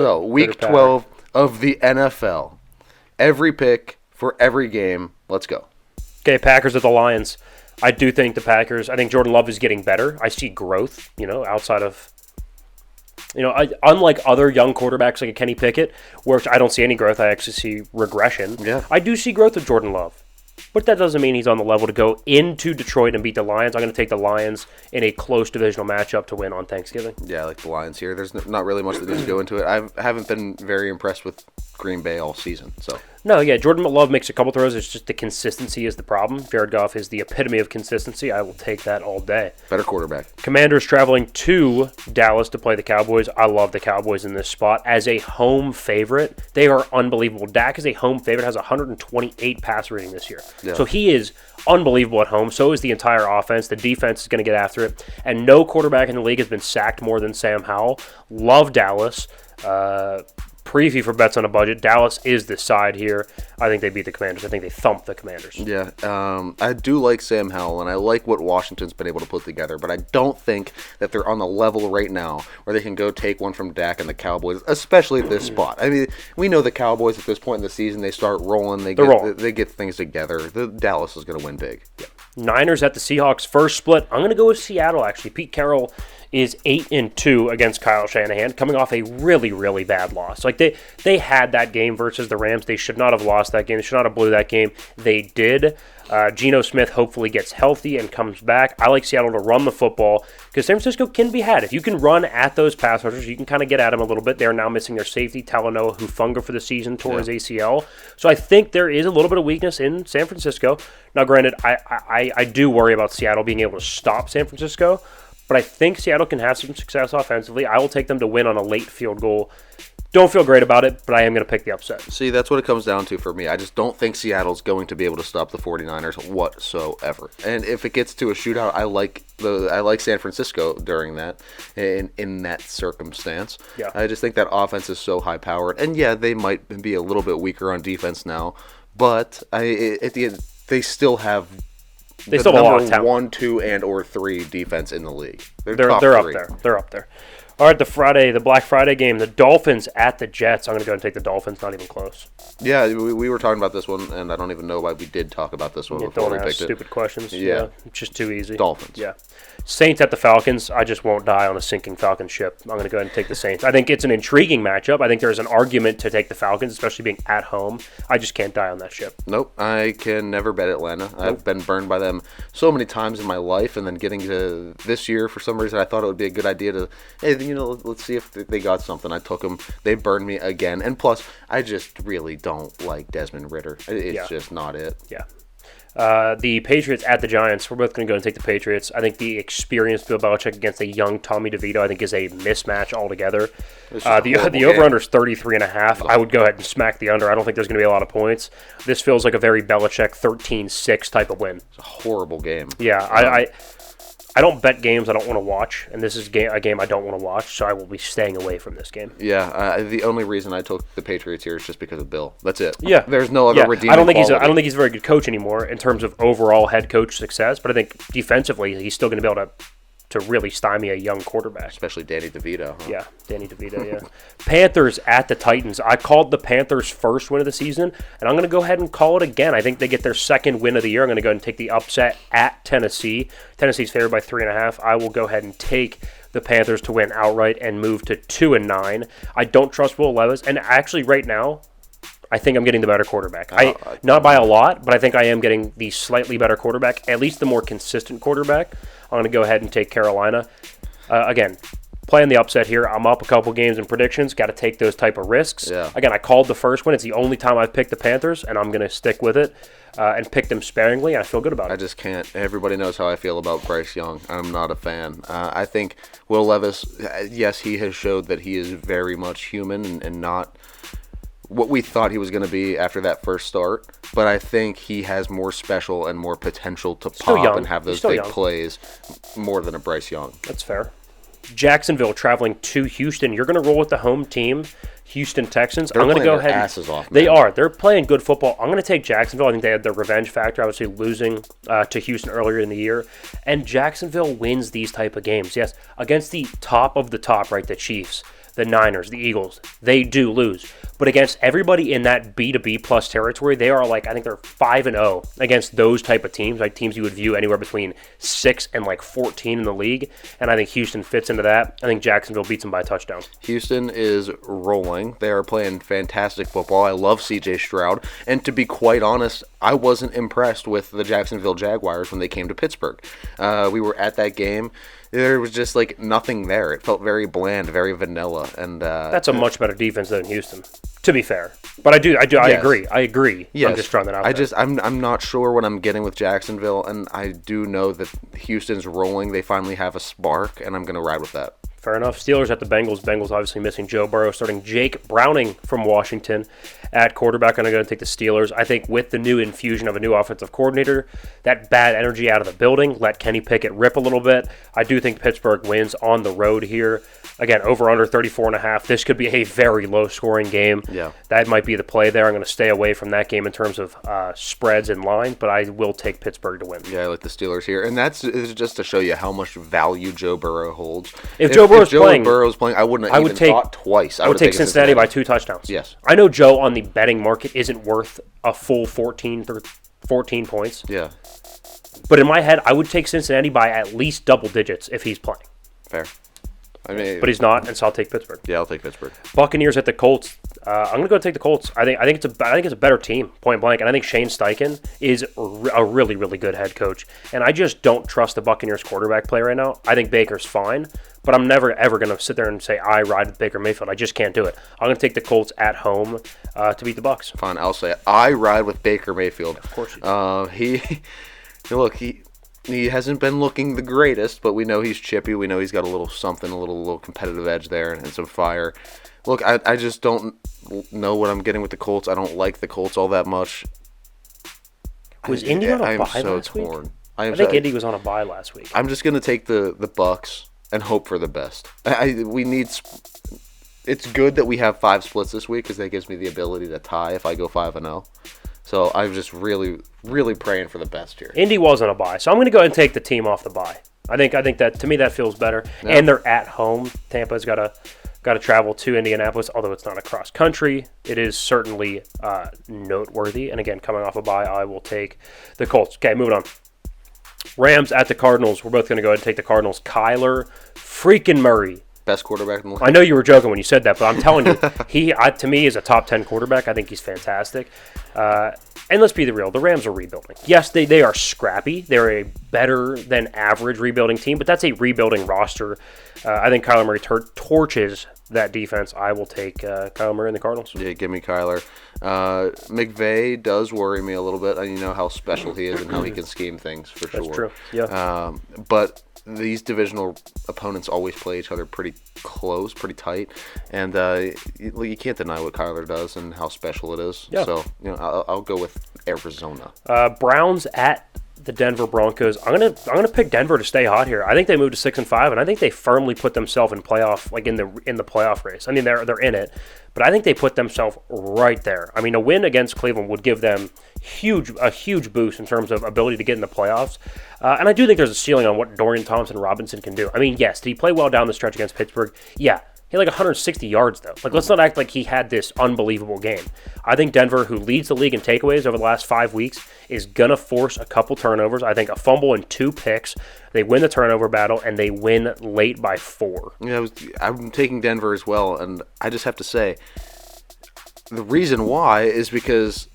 So, week 12 of the NFL. Every pick for every game. Let's go. Okay, Packers at the Lions. I do think the Packers, I think Jordan Love is getting better. I see growth, outside of, unlike other young quarterbacks like a Kenny Pickett, where I don't see any growth, I actually see regression. Yeah. I do see growth with Jordan Love. But that doesn't mean he's on the level to go into Detroit and beat the Lions. I'm going to take the Lions in a close divisional matchup to win on Thanksgiving. Yeah, I like the Lions here. There's not really much that needs to go into it. I haven't been very impressed with Green Bay all season. No, yeah, Jordan Love makes a couple throws. It's just the consistency is the problem. Jared Goff is the epitome of consistency. I will take that all day. Better quarterback. Commanders traveling to Dallas to play the Cowboys. I love the Cowboys in this spot. As a home favorite, they are unbelievable. Dak is a home favorite, has 128 pass rating this year. Yeah. So he is unbelievable at home. So is the entire offense. The defense is going to get after it. And no quarterback in the league has been sacked more than Sam Howell. Love Dallas. Preview for bets on a budget. Dallas is the side here. I think they beat the Commanders. I think they thump the Commanders. Yeah, I do like Sam Howell, and I like what Washington's been able to put together, but I don't think that they're on the level right now where they can go take one from Dak and the Cowboys, especially at this spot. I mean, we know the Cowboys at this point in the season, they start rolling. They get things together. Dallas is going to win big. Yeah. Niners at the Seahawks. First split. I'm going to go with Seattle, actually. Pete Carroll is 8-2 against Kyle Shanahan, coming off a really, really bad loss. Like they had that game versus the Rams. They should not have lost that game. They should not have blew that game. They did. Geno Smith hopefully gets healthy and comes back. I like Seattle to run the football because San Francisco can be had. If you can run at those pass rushers, you can kind of get at them a little bit. They're now missing their safety, Talanoa Hufanga, for the season, tore his ACL. So I think there is a little bit of weakness in San Francisco. Now, granted, I do worry about Seattle being able to stop San Francisco, but I think Seattle can have some success offensively. I will take them to win on a late field goal. Don't feel great about it, but I am going to pick the upset. See, that's what it comes down to for me. I just don't think Seattle's going to be able to stop the 49ers whatsoever. And if it gets to a shootout, I like San Francisco during that, in that circumstance. Yeah. I just think that offense is so high-powered. And, yeah, they might be a little bit weaker on defense now, but at the end, they still have the still have a lot of number talent. 1, 2, and or 3 defense in the league. They're up there. They're up there. All right, the Black Friday game, the Dolphins at the Jets. I'm going to go and take the Dolphins, not even close. Yeah, we were talking about this one, and I don't even know why we did talk about this one before we picked it. Stupid questions. Yeah. It's just too easy. Dolphins. Yeah. Saints at the Falcons. I just won't die on a sinking Falcon ship. I'm going to go ahead and take the Saints. I think it's an intriguing matchup. I think there's an argument to take the Falcons, especially being at home. I just can't die on that ship. Nope. I can never bet Atlanta. Nope. I've been burned by them so many times in my life, and then getting to this year, for some reason, I thought it would be a good idea to, hey, let's see if they got something. I took them. They burned me again. And plus, I just really don't like Desmond Ridder. It's just not it. Yeah. The Patriots at the Giants. We're both going to go and take the Patriots. I think the experienced Bill Belichick against a young Tommy DeVito, I think, is a mismatch altogether. The over-under is 33.5. I would go ahead and smack the under. I don't think there's going to be a lot of points. This feels like a very Belichick 13-6 type of win. It's a horrible game. Yeah, I don't bet games I don't want to watch, and this is a game I don't want to watch, so I will be staying away from this game. Yeah, the only reason I took the Patriots here is just because of Bill. That's it. Yeah, there's no other redeeming I don't think quality. he's a very good coach anymore in terms of overall head coach success, but I think defensively he's still going to be able to really stymie a young quarterback. Especially Danny DeVito. Huh? Yeah, Danny DeVito, yeah. Panthers at the Titans. I called the Panthers' first win of the season, and I'm going to go ahead and call it again. I think they get their second win of the year. I'm going to go ahead and take the upset at Tennessee. Tennessee's favored by 3.5. I will go ahead and take the Panthers to win outright and move to 2-9. I don't trust Will Levis, and actually right now, I think I'm getting the better quarterback. Not by a lot, but I think I am getting the slightly better quarterback, at least the more consistent quarterback. I'm going to go ahead and take Carolina. Again, playing the upset here. I'm up a couple games in predictions. Got to take those type of risks. Yeah. Again, I called the first one. It's the only time I've picked the Panthers, and I'm going to stick with it and pick them sparingly, and I feel good about it. I just can't. Everybody knows how I feel about Bryce Young. I'm not a fan. I think Will Levis, yes, he has showed that he is very much human and not what we thought he was going to be after that first start, but I think he has more special and more potential to pop and have those big plays more than a Bryce Young. That's fair. Jacksonville traveling to Houston. You're going to roll with the home team, Houston Texans. They're I'm going to go ahead. Asses off, man. They are. They're playing good football. I'm going to take Jacksonville. I think they had their revenge factor, obviously losing to Houston earlier in the year. And Jacksonville wins these type of games. Yes, against the top of the top, right, the Chiefs. the Niners, the Eagles, they do lose. But against everybody in that B to B plus territory, they are like, I think they're 5-0 against those type of teams, like teams you would view anywhere between 6 and like 14 in the league. And I think Houston fits into that. I think Jacksonville beats them by a touchdown. Houston is rolling. They are playing fantastic football. I love C.J. Stroud. And to be quite honest, I wasn't impressed with the Jacksonville Jaguars when they came to Pittsburgh. We were at that game. There was just like nothing there. It felt very bland, very vanilla, and that's a much better defense than Houston, to be fair. But I agree. Yes. I'm just throwing that out there. I'm not sure what I'm getting with Jacksonville, and I do know that Houston's rolling. They finally have a spark, and I'm going to ride with that. Fair enough. Steelers at the Bengals. Bengals obviously missing Joe Burrow, starting Jake Browning from Washington at quarterback. I'm going to take the Steelers. I think with the new infusion of a new offensive coordinator, that bad energy out of the building, let Kenny Pickett rip a little bit. I do think Pittsburgh wins on the road here. Again, over under 34.5. This could be a very low-scoring game. Yeah. That might be the play there. I'm going to stay away from that game in terms of spreads and lines, but I will take Pittsburgh to win. Yeah, I like the Steelers here. And that's just to show you how much value Joe Burrow holds. If Joe Burrow's playing, I wouldn't have even thought twice. I would take Cincinnati by 2 touchdowns. Yes. I know Joe on the betting market isn't worth a full 14 points. Yeah. But in my head, I would take Cincinnati by at least double digits if he's playing. Fair. I mean, but he's not, and so I'll take Pittsburgh. Yeah, I'll take Pittsburgh. Buccaneers at the Colts. I'm going to go take the Colts. I think it's a better team, point blank, and I think Shane Steichen is a really, really good head coach. And I just don't trust the Buccaneers quarterback play right now. I think Baker's fine, but I'm never ever going to sit there and say I ride with Baker Mayfield. I just can't do it. I'm going to take the Colts at home to beat the Bucs. Fine, I'll say it. I ride with Baker Mayfield. Of course you do. He hasn't been looking the greatest, but we know he's chippy. We know he's got a little something, a little competitive edge there and some fire. Look, I just don't know what I'm getting with the Colts. I don't like the Colts all that much. Was Indy on a bye last week? I think Indy was on a bye last week. I'm just going to take the Bucs and hope for the best. It's good that we have 5 splits this week because that gives me the ability to tie if I go 5-0. So I'm just really, really praying for the best here. Indy wasn't a bye, so I'm going to go ahead and take the team off the bye. I think that to me that feels better. Yeah. And they're at home. Tampa's got to travel to Indianapolis, although it's not across country. It is certainly noteworthy. And again, coming off a bye, I will take the Colts. Okay, moving on. Rams at the Cardinals. We're both going to go ahead and take the Cardinals. Kyler freaking Murray. Best quarterback in the league. I know you were joking when you said that, but I'm telling you, he to me is a top 10 quarterback. I think he's fantastic. And let's be real, the Rams are rebuilding. Yes, they are scrappy. They're a better than average rebuilding team, but that's a rebuilding roster. I think Kyler Murray torches that defense. I will take Kyler Murray and the Cardinals. Yeah, give me Kyler. McVay does worry me a little bit. You know how special he is and how he can scheme things for sure. That's true. Yeah. But these divisional opponents always play each other pretty close, pretty tight, and you can't deny what Kyler does and how special it is. Yeah. So I'll go with Arizona. Browns at the Denver Broncos. I'm gonna pick Denver to stay hot here. I think they moved to 6-5, and I think they firmly put themselves in playoff, like in the playoff race. I mean, they're in it, but I think they put themselves right there. I mean, a win against Cleveland would give them a huge boost in terms of ability to get in the playoffs. And I do think there's a ceiling on what Dorian Thompson-Robinson can do. I mean, yes, did he play well down the stretch against Pittsburgh? Yeah. He had like 160 yards, though. Like, let's not act like he had this unbelievable game. I think Denver, who leads the league in takeaways over the last 5 weeks, is going to force a couple turnovers. I think a fumble and 2 picks. They win the turnover battle, and they win late by 4. Yeah, I'm taking Denver as well, and I just have to say, the reason why is because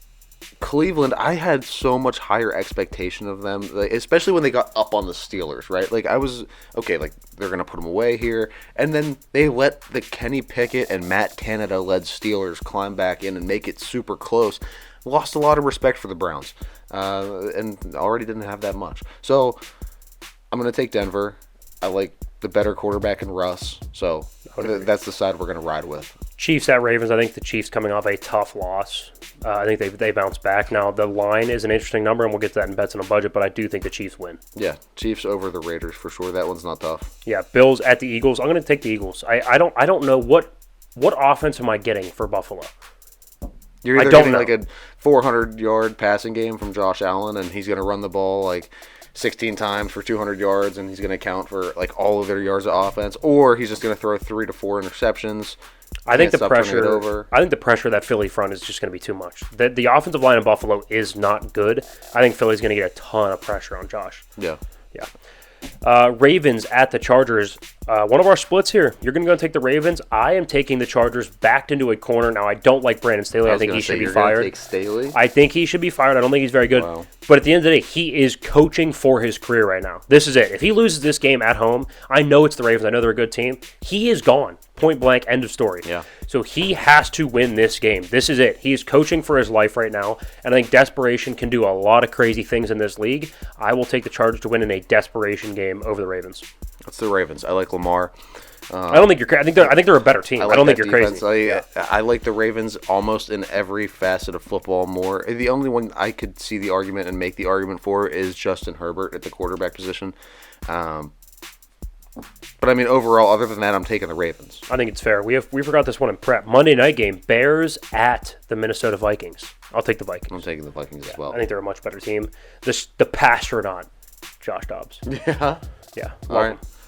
Cleveland, I had so much higher expectation of them, especially when they got up on the Steelers, right? Like, I was, okay, like, they're going to put them away here. And then they let the Kenny Pickett and Matt Canada-led Steelers climb back in and make it super close. Lost a lot of respect for the Browns, and already didn't have that much. So, I'm going to take Denver. I like the better quarterback in Russ, so that's the side we're going to ride with. Chiefs at Ravens. I think the Chiefs coming off a tough loss. I think they bounce back. Now, the line is an interesting number, and we'll get to that in bets and a budget, but I do think the Chiefs win. Yeah, Chiefs over the Raiders for sure. That one's not tough. Yeah, Bills at the Eagles. I'm going to take the Eagles. I don't know what offense am I getting for Buffalo. You're either getting like a 400-yard passing game from Josh Allen, and he's going to run the ball like 16 times for 200 yards, and he's going to account for like all of their yards of offense, or he's just going to throw 3 to 4 interceptions. I think the pressure. I think the pressure that Philly front is just going to be too much. The offensive line in Buffalo is not good. I think Philly's going to get a ton of pressure on Josh. Yeah. Ravens at the Chargers. One of our splits here. You're going to go and take the Ravens. I am taking the Chargers backed into a corner. Now, I don't like Brandon Staley. I think he should be fired. Take Staley? I think he should be fired. I don't think he's very good. Wow. But at the end of the day, he is coaching for his career right now. This is it. If he loses this game at home, I know it's the Ravens. I know they're a good team. He is gone. Point blank, end of story. Yeah. So he has to win this game. This is it. He is coaching for his life right now, and I think desperation can do a lot of crazy things in this league. I will take the Chargers to win in a desperation game over the Ravens. That's the Ravens. I like Lamar. I don't think you're. I think they're a better team. I don't think you're defense. crazy. I like the Ravens almost in every facet of football more. The only one I could see the argument and make the argument for is Justin Herbert at the quarterback position. But I mean, overall, other than that, I'm taking the Ravens. I think it's fair. We forgot this one in prep. Monday night game: Bears at the Minnesota Vikings. I'll take the Vikings. I'm taking the Vikings as well. I think they're a much better team. The pastronaut, Josh Dobbs. Yeah.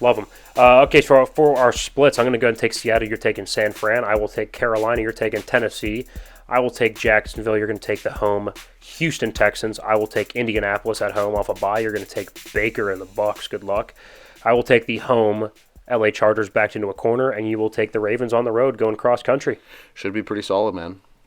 Love them. Okay, so for our splits, I'm going to go ahead and take Seattle. You're taking San Fran. I will take Carolina. You're taking Tennessee. I will take Jacksonville. You're going to take the home Houston Texans. I will take Indianapolis at home off a bye. You're going to take Baker and the Bucs. Good luck. I will take the home LA Chargers backed into a corner, and you will take the Ravens on the road going cross country. Should be pretty solid, man.